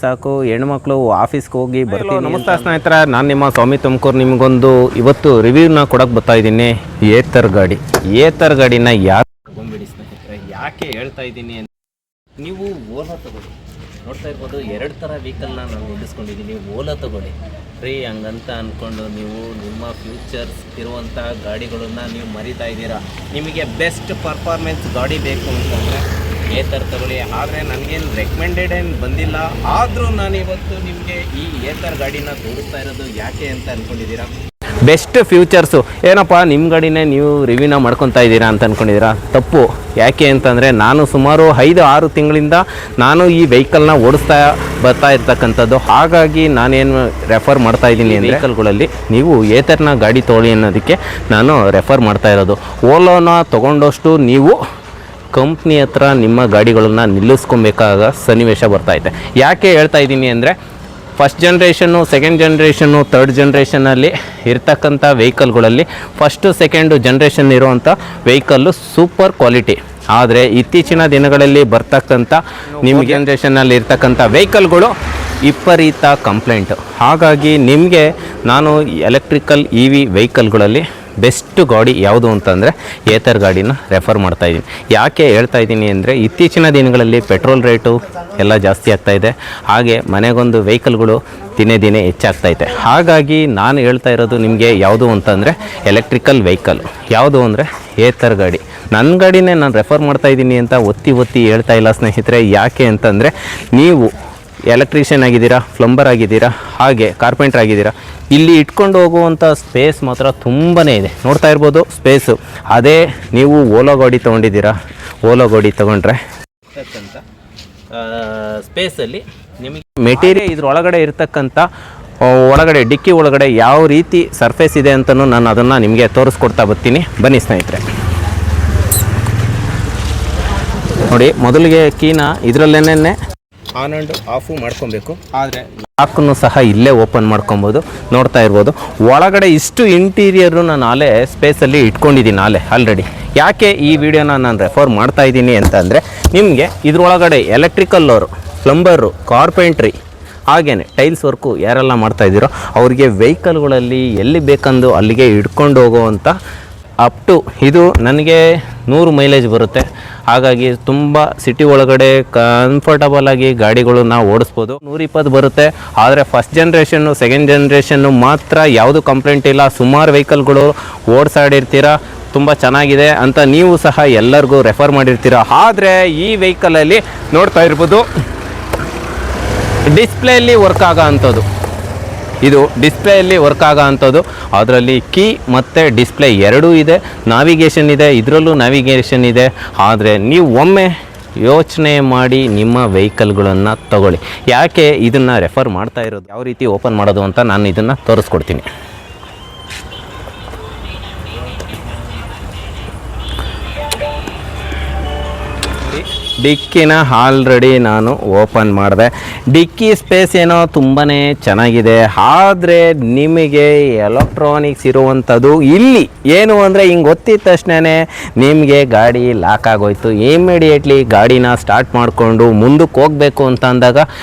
ಸಾಕು ಹೆಣ್ಮಕ್ಳು ಆಫೀಸ್ಗೆ ಹೋಗಿ ಬರ್ತೀವಿ. ನಮಸ್ತೆ ಸ್ನೇಹಿತರೆ, ನಾನು ನಿಮ್ಮ ಸ್ವಾಮಿ ತುಮಕೂರು. ನಿಮಗೊಂದು ಇವತ್ತು ರಿವ್ಯೂನ ಕೊಡೋಕೆ ಬರ್ತಾಯಿದ್ದೀನಿ. ಏತರ್ ಗಾಡಿನ ಯಾಕೆ ತಗೊಂಬಿಡಿ ಸ್ನೇಹಿತರೆ. ಯಾಕೆ ಹೇಳ್ತಾ ಇದ್ದೀನಿ ಅಂತ ನೀವು ಓಲಾ ತಗೊಳ್ಳಿ. ನೋಡ್ತಾ ಇರ್ಬೋದು, 2 ಥರ ವೆಹಿಕಲ್ನ ನಾನು ನಿಲ್ಲಿಸ್ಕೊಂಡಿದ್ದೀನಿ. ಓಲಾ ತಗೊಳ್ಳಿ ಫ್ರೀ ಹಂಗಂತ ಅಂದ್ಕೊಂಡು ನೀವು ನಿಮ್ಮ ಫ್ಯೂಚರ್ಸ್ ಇರುವಂಥ ಗಾಡಿಗಳನ್ನು ನೀವು ಮರಿತಾ ಇದ್ದೀರಾ. ನಿಮಗೆ ಬೆಸ್ಟ್ ಪರ್ಫಾರ್ಮೆನ್ಸ್ ಗಾಡಿ ಬೇಕು ಅಂತಂದರೆ ಏತರ್ ತಗೊಳ್ಳಿ. ಆದರೆ ನನಗೇನು ರೆಕಮೆಂಡೆಡ್ ಏನು ಬಂದಿಲ್ಲ, ಆದರೂ ನಾನು ಇವತ್ತು ನಿಮಗೆ ಈ ಏತರ್ ಗಾಡಿನ ತೋರಿಸ್ತಾ ಇರೋದು ಯಾಕೆ ಅಂತ ಅಂದ್ಕೊಂಡಿದ್ದೀರಾ. ಬೆಸ್ಟ್ ಫ್ಯೂಚರ್ಸು ಏನಪ್ಪ, ನಿಮ್ಮ ಗಾಡಿನೇ ನೀವು ರಿವ್ಯೂನ ಮಾಡ್ಕೊತಾ ಇದ್ದೀರಾ ಅಂತ ಅಂದ್ಕೊಂಡಿದ್ದೀರಾ. ತಪ್ಪು. ಯಾಕೆ ಅಂತಂದರೆ ನಾನು ಸುಮಾರು 5-6 ತಿಂಗಳಿಂದ ನಾನು ಈ ವೆಹಿಕಲ್ನ ಓಡಿಸ್ತಾ ಬರ್ತಾ ಇರ್ತಕ್ಕಂಥದ್ದು. ಹಾಗಾಗಿ ನಾನೇನು ರೆಫರ್ ಮಾಡ್ತಾ ಇದ್ದೀನಿ ವೆಹಿಕಲ್ಗಳಲ್ಲಿ ನೀವು ಏತರ್ನ ಗಾಡಿ ತೊಗೊಳ್ಳಿ ಅನ್ನೋದಕ್ಕೆ ನಾನು ರೆಫರ್ ಮಾಡ್ತಾ ಇರೋದು. ಓಲೋನ ತೊಗೊಂಡಷ್ಟು ನೀವು ಕಂಪ್ನಿ ಹತ್ರ ನಿಮ್ಮ ಗಾಡಿಗಳನ್ನು ನಿಲ್ಲಿಸ್ಕೊಬೇಕಾಗ ಸನ್ನಿವೇಶ ಬರ್ತಾಯಿದೆ. ಯಾಕೆ ಹೇಳ್ತಾ ಇದ್ದೀನಿ ಅಂದರೆ, first generation, second generation, third ಜನ್ರೇಷನಲ್ಲಿ ಇರ್ತಕ್ಕಂಥ ವೆಹಿಕಲ್ಗಳಲ್ಲಿ ಫಸ್ಟು ಸೆಕೆಂಡು ಜನ್ರೇಷನ್ ಇರುವಂಥ ವೆಹಿಕಲ್ಲು ಸೂಪರ್ ಕ್ವಾಲಿಟಿ. ಆದರೆ ಇತ್ತೀಚಿನ ದಿನಗಳಲ್ಲಿ ಬರ್ತಕ್ಕಂಥ ನಿಮಗೆ ಜನ್ರೇಷನಲ್ಲಿ ಇರ್ತಕ್ಕಂಥ ವೆಹಿಕಲ್ಗಳು ವಿಪರೀತ ಕಂಪ್ಲೇಂಟು. ಹಾಗಾಗಿ ನಿಮಗೆ ನಾನು ಎಲೆಕ್ಟ್ರಿಕಲ್ EV ವೆಹಿಕಲ್ಗಳಲ್ಲಿ ಬೆಸ್ಟ್ ಗಾಡಿ ಯಾವುದು ಅಂತಂದರೆ ಏತರ್ ಗಾಡಿನ ರೆಫರ್ ಮಾಡ್ತಾಯಿದ್ದೀನಿ. ಯಾಕೆ ಹೇಳ್ತಾ ಇದ್ದೀನಿ ಅಂದರೆ, ಇತ್ತೀಚಿನ ದಿನಗಳಲ್ಲಿ ಪೆಟ್ರೋಲ್ ರೇಟು ಎಲ್ಲ ಜಾಸ್ತಿ ಆಗ್ತಾಯಿದೆ. ಹಾಗೆ ಮನೆಗೊಂದು ವೆಹಿಕಲ್ಗಳು ದಿನೇ ಹೆಚ್ಚಾಗ್ತೈತೆ. ಹಾಗಾಗಿ ನಾನು ಹೇಳ್ತಾ ಇರೋದು ನಿಮಗೆ ಯಾವುದು ಅಂತಂದರೆ ಎಲೆಕ್ಟ್ರಿಕಲ್ ವೆಹಿಕಲ್. ಯಾವುದು ಅಂದರೆ ಏತರ್ ಗಾಡಿ. ನನ್ನ ಗಾಡಿನೇ ನಾನು ರೆಫರ್ ಮಾಡ್ತಾಯಿದ್ದೀನಿ ಅಂತ ಒತ್ತಿ ಹೇಳ್ತಾ ಇಲ್ಲ ಸ್ನೇಹಿತರೆ. ಯಾಕೆ ಅಂತಂದರೆ, ನೀವು ಎಲೆಕ್ಟ್ರಿಷಿಯನ್ ಆಗಿದ್ದೀರಾ, ಪ್ಲಂಬರ್ ಆಗಿದ್ದೀರಾ, ಹಾಗೆ ಕಾರ್ಪೆಂಟ್ರ್ ಆಗಿದ್ದೀರಾ, ಇಲ್ಲಿ ಇಟ್ಕೊಂಡು ಹೋಗುವಂಥ ಸ್ಪೇಸ್ ಮಾತ್ರ ತುಂಬಾ ಇದೆ. ನೋಡ್ತಾ ಇರ್ಬೋದು ಸ್ಪೇಸು. ಅದೇ ನೀವು ಓಲೋ ಗಾಡಿ ತೊಗೊಂಡಿದ್ದೀರಾ, ಓಲೋ ಗಾಡಿ ತೊಗೊಂಡ್ರೆ ಸ್ಪೇಸಲ್ಲಿ ನಿಮಗೆ ಮೆಟೀರಿಯಲ್ ಇದ್ರೊಳಗಡೆ ಇರ್ತಕ್ಕಂಥ ಒಳಗಡೆ ಡಿಕ್ಕಿ ಒಳಗಡೆ ಯಾವ ರೀತಿ ಸರ್ಫೇಸ್ ಇದೆ ಅಂತಲೂ ನಾನು ಅದನ್ನು ನಿಮಗೆ ತೋರಿಸ್ಕೊಡ್ತಾ ಬರ್ತೀನಿ. ಬನ್ನಿ ಸ್ನೇಹಿತರೆ. ನೋಡಿ, ಮೊದಲಿಗೆ ಕೀನ ಇದರಲ್ಲೇನೆ ಆನ್ ಆ್ಯಂಡ್ ಆಫು ಮಾಡ್ಕೊಬೇಕು. ಆದರೆ ಲಾಕನ್ನು ಸಹ ಇಲ್ಲೇ ಓಪನ್ ಮಾಡ್ಕೊಬೋದು. ನೋಡ್ತಾ ಇರ್ಬೋದು ಒಳಗಡೆ ಇಷ್ಟು ಇಂಟೀರಿಯರು ನಾನು ಆಲೇ ಸ್ಪೇಸಲ್ಲಿ ಇಟ್ಕೊಂಡಿದ್ದೀನಿ ಆಲ್ರೆಡಿ. ಯಾಕೆ ಈ ವಿಡಿಯೋನ ನಾನು ರೆಫರ್ ಮಾಡ್ತಾ ಇದ್ದೀನಿ ಅಂತಂದರೆ, ನಿಮಗೆ ಇದ್ರೊಳಗಡೆ ಎಲೆಕ್ಟ್ರಿಕಲ್ಲವರು, ಪ್ಲಂಬರು, ಕಾರ್ಪೆಂಟ್ರಿ, ಹಾಗೇನೆ ಟೈಲ್ಸ್ ವರ್ಕು ಯಾರೆಲ್ಲ ಮಾಡ್ತಾಯಿದ್ದೀರೋ ಅವ್ರಿಗೆ ವೆಹಿಕಲ್ಗಳಲ್ಲಿ ಎಲ್ಲಿ ಬೇಕಂದು ಅಲ್ಲಿಗೆ ಇಟ್ಕೊಂಡು ಹೋಗುವಂಥ ಅಪ್ ಟು ಇದು ನನಗೆ 100 ಮೈಲೇಜ್ ಬರುತ್ತೆ. ಹಾಗಾಗಿ ತುಂಬ ಸಿಟಿ ಒಳಗಡೆ ಕಂಫರ್ಟಬಲಾಗಿ ಗಾಡಿಗಳು ನಾವು ಓಡಿಸ್ಬೋದು. 120 ಬರುತ್ತೆ. ಆದರೆ ಫಸ್ಟ್ ಜನ್ರೇಷನ್ನು, ಸೆಕೆಂಡ್ ಜನ್ರೇಷನ್ನು ಮಾತ್ರ ಯಾವುದು ಕಂಪ್ಲೇಂಟ್ ಇಲ್ಲ. ಸುಮಾರು ವೆಹಿಕಲ್ಗಳು ಓಡಿಸಾಡಿರ್ತೀರ, ತುಂಬ ಚೆನ್ನಾಗಿದೆ ಅಂತ ನೀವು ಸಹ ಎಲ್ಲರಿಗೂ ರೆಫರ್ ಮಾಡಿರ್ತೀರ. ಆದರೆ ಈ ವೆಹಿಕಲಲ್ಲಿ ನೋಡ್ತಾ ಇರ್ಬೋದು ಡಿಸ್ಪ್ಲೇಯಲ್ಲಿ ವರ್ಕ್ ಆಗೋ ಅಂಥದ್ದು. ಇದು ಡಿಸ್ಪ್ಲೇಯಲ್ಲಿ ವರ್ಕ್ ಆಗೋ ಅಂಥದ್ದು. ಅದರಲ್ಲಿ ಕೀ ಮತ್ತು ಡಿಸ್ಪ್ಲೇ ಎರಡೂ ಇದೆ. ನಾವಿಗೇಷನ್ ಇದೆ, ಇದರಲ್ಲೂ ನಾವಿಗೇಷನ್ ಇದೆ. ಆದರೆ ನೀವು ಒಮ್ಮೆ ಯೋಚನೆ ಮಾಡಿ ನಿಮ್ಮ ವೆಹಿಕಲ್ಗಳನ್ನು ತಗೊಳ್ಳಿ. ಯಾಕೆ ಇದನ್ನು ರೆಫರ್ ಮಾಡ್ತಾ ಇರೋದು, ಯಾವ ರೀತಿ ಓಪನ್ ಮಾಡೋದು ಅಂತ ನಾನು ಇದನ್ನು ತೋರಿಸ್ಕೊಡ್ತೀನಿ. ಡಿಕ್ಕಿನ ಆಲ್ರೆಡಿ ನಾನು ಓಪನ್ ಮಾಡಿದೆ. ಡಿಕ್ಕಿ ಸ್ಪೇಸ್ ಏನೋ ತುಂಬಾ ಚೆನ್ನಾಗಿದೆ. ಆದರೆ ನಿಮಗೆ ಎಲೆಕ್ಟ್ರಾನಿಕ್ಸ್ ಇರುವಂಥದ್ದು ಇಲ್ಲಿ ಏನು ಅಂದರೆ, ಹಿಂಗೆ ಒತ್ತಿದ ತಕ್ಷಣ ನಿಮಗೆ ಗಾಡಿ ಲಾಕ್ ಆಗೋಯ್ತು. ಇಮಿಡಿಯೇಟ್ಲಿ ಗಾಡಿನ ಸ್ಟಾರ್ಟ್ ಮಾಡಿಕೊಂಡು ಮುಂದಕ್ಕೆ ಹೋಗಬೇಕು ಅಂತ ಅಂದಾಗ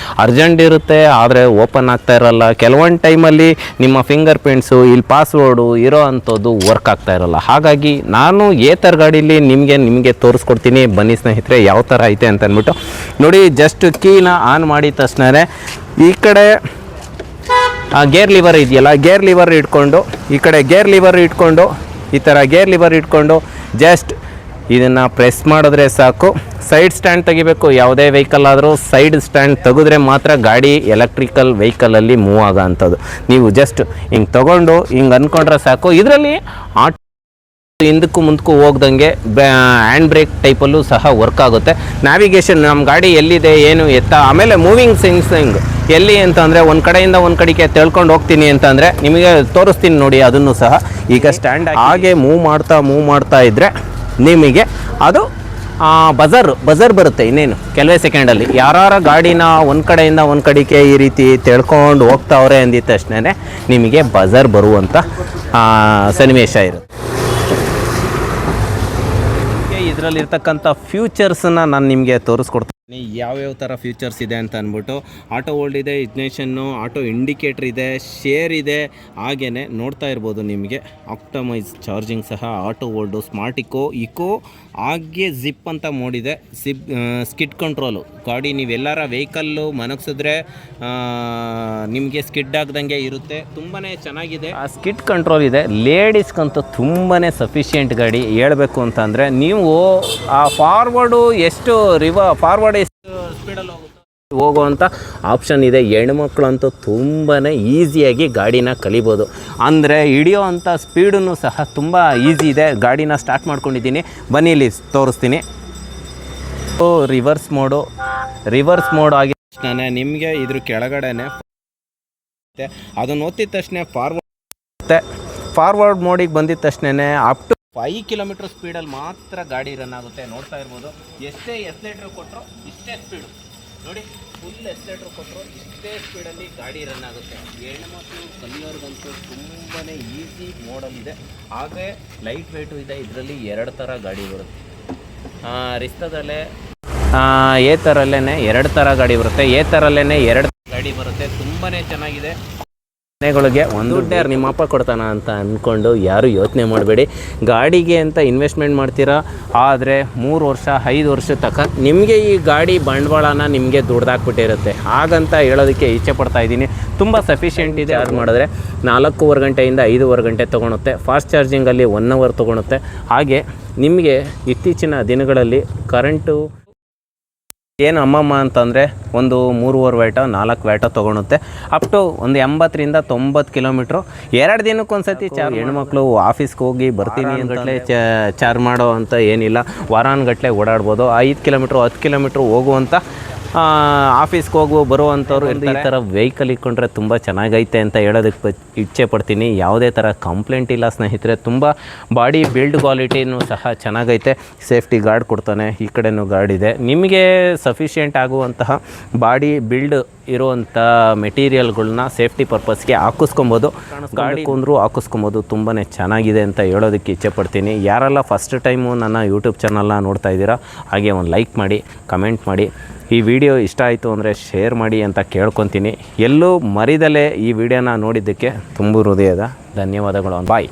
ಅರ್ಜೆಂಟ್ ಇರುತ್ತೆ, ಆದರೆ ಓಪನ್ ಆಗ್ತಾ ಇರೋಲ್ಲ. ಕೆಲವೊಂದು ಟೈಮಲ್ಲಿ ನಿಮ್ಮ ಫಿಂಗರ್ ಪ್ರಿಂಟ್ಸು, ಇಲ್ಲಿ ಪಾಸ್ವರ್ಡು ಇರೋ ಅಂಥದ್ದು ವರ್ಕ್ ಆಗ್ತಾ ಇರೋಲ್ಲ. ಹಾಗಾಗಿ ನಾನು ಏತರ್ ಗಾಡೀಲಿ ನಿಮಗೆ ತೋರಿಸ್ಕೊಡ್ತೀನಿ. ಬನ್ನಿ ಸ್ನೇಹಿತರೆ, ಯಾವ ಥರ ಐತೆ ಅಂತ ಅಂದ್ಬಿಟ್ಟು ನೋಡಿ. ಜಸ್ಟ್ ಕೀನ ಆನ್ ಮಾಡಿದ ತಕ್ಷಣ ಈ ಕಡೆ ಗೇರ್ ಲಿವರ್ ಇದೆಯಲ್ಲ, ಗೇರ್ ಲಿವರ್ ಇಟ್ಕೊಂಡು ಈ ಕಡೆ ಗೇರ್ ಲಿವರ್ ಇಟ್ಕೊಂಡು ಈ ಥರ ಗೇರ್ ಲಿವರ್ ಇಟ್ಕೊಂಡು ಜಸ್ಟ್ ಇದನ್ನು ಪ್ರೆಸ್ ಮಾಡಿದ್ರೆ ಸಾಕು. ಸೈಡ್ ಸ್ಟ್ಯಾಂಡ್ ತೆಗಿಬೇಕು. ಯಾವುದೇ ವೆಹಿಕಲ್ ಆದರೂ ಸೈಡ್ ಸ್ಟ್ಯಾಂಡ್ ತೆಗೆದ್ರೆ ಮಾತ್ರ ಗಾಡಿ ಎಲೆಕ್ಟ್ರಿಕಲ್ ವೆಹಿಕಲಲ್ಲಿ ಮೂವ್ ಆಗೋ ಅಂಥದ್ದು. ನೀವು ಜಸ್ಟ್ ಹಿಂಗೆ ತೊಗೊಂಡು ಹಿಂಗೆ ಅಂದ್ಕೊಂಡ್ರೆ ಸಾಕು. ಇದರಲ್ಲಿ ಹಿಂದಕ್ಕೂ ಮುಂದಕ್ಕೂ ಹೋಗ್ದಂಗೆ ಹ್ಯಾಂಡ್ ಬ್ರೇಕ್ ಟೈಪಲ್ಲೂ ಸಹ ವರ್ಕ್ ಆಗುತ್ತೆ. ನ್ಯಾವಿಗೇಷನ್, ನಮ್ಮ ಗಾಡಿ ಎಲ್ಲಿದೆ ಏನು ಎತ್ತ, ಆಮೇಲೆ ಮೂವಿಂಗ್ ಸೆನ್ಸಿಂಗ್ ಎಲ್ಲಿ ಅಂತಂದರೆ ಒಂದು ಕಡೆಯಿಂದ ಒಂದು ಕಡೆಗೆ ತಿಳ್ಕೊಂಡು ಹೋಗ್ತೀನಿ ಅಂತಂದರೆ ನಿಮಗೆ ತೋರಿಸ್ತೀನಿ ನೋಡಿ. ಅದನ್ನು ಸಹ ಈಗ ಸ್ಟ್ಯಾಂಡ್ ಹಾಗೆ ಮೂವ್ ಮಾಡ್ತಾ ಇದ್ದರೆ ನಿಮಗೆ ಅದು ಬಜರ್ ಬರುತ್ತೆ. ಇನ್ನೇನು ಕೆಲವೇ ಸೆಕೆಂಡಲ್ಲಿ ಯಾರ ಗಾಡಿನ ಒಂದು ಕಡೆಯಿಂದ ಒಂದು ಕಡೆಗೆ ಈ ರೀತಿ ತಿಳ್ಕೊಂಡು ಹೋಗ್ತಾವ್ರೆ ಅಂದಿದ ತಕ್ಷಣ ನಿಮಗೆ ಬಜರ್ ಬರುವಂಥ ಸನ್ನಿವೇಶ ಇರುತ್ತೆ. ಇದರಲ್ಲಿರ್ತಕ್ಕಂಥ ಫ್ಯೂಚರ್ಸನ್ನು ನಾನು ನಿಮಗೆ ತೋರಿಸ್ಕೊಡ್ತೀನಿ. ಯಾವ್ಯಾವ ಥರ ಫೀಚರ್ಸ್ ಇದೆ ಅಂತ ಅಂದ್ಬಿಟ್ಟು ಆಟೋ ಹೋಲ್ಡ್ ಇದೆ, ಇಗ್ನಿಷನ್ನು, ಆಟೋ ಇಂಡಿಕೇಟ್ರ್ ಇದೆ, ಶೇರ್ ಇದೆ, ಹಾಗೆಯೇ ನೋಡ್ತಾ ಇರ್ಬೋದು ನಿಮಗೆ ಆಪ್ಟಮೈಸ್ ಚಾರ್ಜಿಂಗ್ ಸಹ, ಆಟೋ ಹೋಲ್ಡು, ಸ್ಮಾರ್ಟ್ ಇಕೋ ಹಾಗೆ ಜಿಪ್ ಅಂತ ಮೋಡಿದೆ, ಸ್ಕಿಡ್ ಕಂಟ್ರೋಲು. ಗಾಡಿ ನೀವೆಲ್ಲರ ವೆಹಿಕಲ್ಲು ಮನಗಿಸಿದ್ರೆ ನಿಮಗೆ ಸ್ಕಿಡ್ ಆಗ್ದಂಗೆ ಇರುತ್ತೆ, ತುಂಬಾ ಚೆನ್ನಾಗಿದೆ. ಆ ಸ್ಕಿಡ್ ಕಂಟ್ರೋಲ್ ಇದೆ. ಲೇಡೀಸ್ಗಂತೂ ತುಂಬಾ ಸಫಿಷಿಯೆಂಟ್ ಗಾಡಿ ಹೇಳಬೇಕು ಅಂತಂದರೆ. ನೀವು ಆ ಫಾರ್ವರ್ಡು ಎಷ್ಟು ಫಾರ್ವರ್ಡ್ ಎಷ್ಟು ಸ್ಪೀಡಲ್ಲಿ ಹೋಗುವಂಥ ಆಪ್ಷನ್ ಇದೆ. ಹೆಣ್ಮಕ್ಳಂತೂ ತುಂಬಾ ಈಸಿಯಾಗಿ ಗಾಡಿನ ಕಲಿಬೋದು. ಅಂದರೆ ಹಿಡಿಯೋ ಅಂಥ ಸ್ಪೀಡೂ ಸಹ ತುಂಬ ಈಸಿ ಇದೆ. ಗಾಡಿನ ಸ್ಟಾರ್ಟ್ ಮಾಡ್ಕೊಂಡಿದ್ದೀನಿ, ಬನ್ನಿ ಇಲ್ಲಿ ತೋರಿಸ್ತೀನಿ. ರಿವರ್ಸ್ ಮೋಡ್ ಆಗಿ ತಕ್ಷಣ ನಿಮಗೆ ಇದ್ರ ಕೆಳಗಡೆನೆ ಅದನ್ನು ಒತ್ತಿದ ತಕ್ಷಣ ಫಾರ್ವರ್ಡ್ ಮೋಡಿಗೆ ಬಂದಿದ ತಕ್ಷಣ ಅಪ್ ಟು 5 ಕಿಲೋಮೀಟರ್ ಸ್ಪೀಡಲ್ಲಿ ಮಾತ್ರ ಗಾಡಿ ರನ್ ಆಗುತ್ತೆ. ನೋಡ್ತಾ ಇರ್ಬೋದು, ಎಷ್ಟೇ ಎಕ್ಸಲೇಟರ್ ಕೊಟ್ಟರು ಇಷ್ಟೇ ಸ್ಪೀಡು ನೋಡಿ, ಫುಲ್ ಎಕ್ಸಲೇಟರ್ ಕೊಟ್ಟರು ಇಷ್ಟೇ ಸ್ಪೀಡಲ್ಲಿ ಗಾಡಿ ರನ್ ಆಗುತ್ತೆ. ಹೆಣ್ಮಕ್ಳು ಕಲಿಯೋರ್ಗಂತೂ ತುಂಬಾ ಈಸಿ ಮೋಡಲ್ಲಿದೆ. ಹಾಗೆ ಲೈಟ್ ವೆಯ್ಟು ಇದೆ. ಇದರಲ್ಲಿ 2 ಥರ ಗಾಡಿ ಬರುತ್ತೆ. ರಿಸ್ತದಲ್ಲೇ ಎ ಥರಲ್ಲೇ 2 ಥರ ಗಾಡಿ ಬರುತ್ತೆ. ಎ ಥರಲ್ಲೇ 2 ಗಾಡಿ ಬರುತ್ತೆ. ತುಂಬಾ ಚೆನ್ನಾಗಿದೆ. ಮನೆಗಳಿಗೆ ಒಂದು ದುಡ್ಡು ನಿಮ್ಮ ಅಪ್ಪ ಕೊಡ್ತಾನ ಅಂತ ಅಂದ್ಕೊಂಡು ಯಾರು ಯೋಚನೆ ಮಾಡಬೇಡಿ. ಗಾಡಿಗೆ ಅಂತ ಇನ್ವೆಸ್ಟ್ಮೆಂಟ್ ಮಾಡ್ತೀರಾ, ಆದರೆ 3 ವರ್ಷ 5 ವರ್ಷದ ತನಕ ನಿಮಗೆ ಈ ಗಾಡಿ ಬಂಡವಾಳನ ನಿಮಗೆ ದುಡ್ದಾಕ್ಬಿಟ್ಟಿರುತ್ತೆ. ಹಾಗಂತ ಹೇಳೋದಕ್ಕೆ ಇಚ್ಛೆ ಪಡ್ತಾ ಇದ್ದೀನಿ. ತುಂಬ ಸಫಿಷಿಯೆಂಟ್ ಇದೆ. ಚಾರ್ಜ್ ಮಾಡಿದ್ರೆ 4.25 ಗಂಟೆಯಿಂದ 5.25 ಗಂಟೆ ತೊಗೊಳುತ್ತೆ. Fast ಚಾರ್ಜಿಂಗಲ್ಲಿ 1 hour ತೊಗೊಳುತ್ತೆ. ಹಾಗೆ ನಿಮಗೆ ಇತ್ತೀಚಿನ ದಿನಗಳಲ್ಲಿ ಕರೆಂಟು ಏನು ಅಮ್ಮಮ್ಮ ಅಂತಂದರೆ ಒಂದು 3.25 ವ್ಯಾಟ 4 ವ್ಯಾಟ ತೊಗೊಳುತ್ತೆ. ಅಪ್ ಟು ಒಂದು 80ರಿಂದ 90 ಕಿಲೋಮೀಟ್ರು 2 ದಿನಕ್ಕೊಂದ್ಸತಿ ಚಾರ್ಜ್. ಹೆಣ್ಮಕ್ಳು ಆಫೀಸ್ಗೆ ಹೋಗಿ ಬರ್ತೀನಿ ಅಂತಲೇ ಚಾರ್ಜ್ ಮಾಡೋ ಅಂತ ಏನಿಲ್ಲ. ವಾರಾನ್ಗಟ್ಟಲೆ ಓಡಾಡ್ಬೋದು. 5 ಕಿಲೋಮೀಟ್ರು 10 ಕಿಲೋಮೀಟ್ರು ಹೋಗುವಂಥ ಆಫೀಸ್ಗೆ ಬರುವಂಥವ್ರು ಈ ಥರ ವೆಹಿಕಲ್ ಇಟ್ಕೊಂಡ್ರೆ ತುಂಬ ಚೆನ್ನಾಗೈತೆ ಅಂತ ಹೇಳೋದಕ್ಕೆ ಇಚ್ಛೆ ಪಡ್ತೀನಿ. ಯಾವುದೇ ಥರ ಕಂಪ್ಲೇಂಟ್ ಇಲ್ಲ ಸ್ನೇಹಿತರೆ. ತುಂಬ ಬಾಡಿ ಬಿಲ್ಡ್ ಕ್ವಾಲಿಟಿನೂ ಸಹ ಚೆನ್ನಾಗೈತೆ. ಸೇಫ್ಟಿ ಗಾರ್ಡ್ ಕೊಡ್ತಾನೆ, ಈ ಕಡೆನೂ ಗಾರ್ಡ್ ಇದೆ. ನಿಮಗೆ ಸಫಿಷಿಯೆಂಟ್ ಆಗುವಂತಹ ಬಾಡಿ ಬಿಲ್ಡ್ ಇರುವಂಥ ಮೆಟೀರಿಯಲ್ಗಳನ್ನ ಸೇಫ್ಟಿ ಪರ್ಪಸ್ಗೆ ಹಾಕಿಸ್ಕೊಬೋದು. ಗಾಡಿ ಕೊಂದರೂ ಹಾಕಿಸ್ಕೊಬೋದು. ತುಂಬಾ ಚೆನ್ನಾಗಿದೆ ಅಂತ ಹೇಳೋದಕ್ಕೆ ಇಚ್ಛೆ ಪಡ್ತೀನಿ. ಯಾರೆಲ್ಲ ಫಸ್ಟ್ ಟೈಮು ನನ್ನ ಯೂಟ್ಯೂಬ್ ಚಾನಲ್ನ ನೋಡ್ತಾ ಇದ್ದೀರಾ, ಹಾಗೆ ಒಂದು ಲೈಕ್ ಮಾಡಿ, ಕಮೆಂಟ್ ಮಾಡಿ. ಈ ವಿಡಿಯೋ ಇಷ್ಟ ಆಯಿತು ಅಂದರೆ ಶೇರ್ ಮಾಡಿ ಅಂತ ಕೇಳ್ಕೊತೀನಿ. ಎಲ್ಲೂ ಮರಿದಲೇ ಈ ವಿಡಿಯೋನ ನೋಡಿದ್ದಕ್ಕೆ ತುಂಬ ಹೃದಯದ ಧನ್ಯವಾದಗಳು. ಬಾಯ್.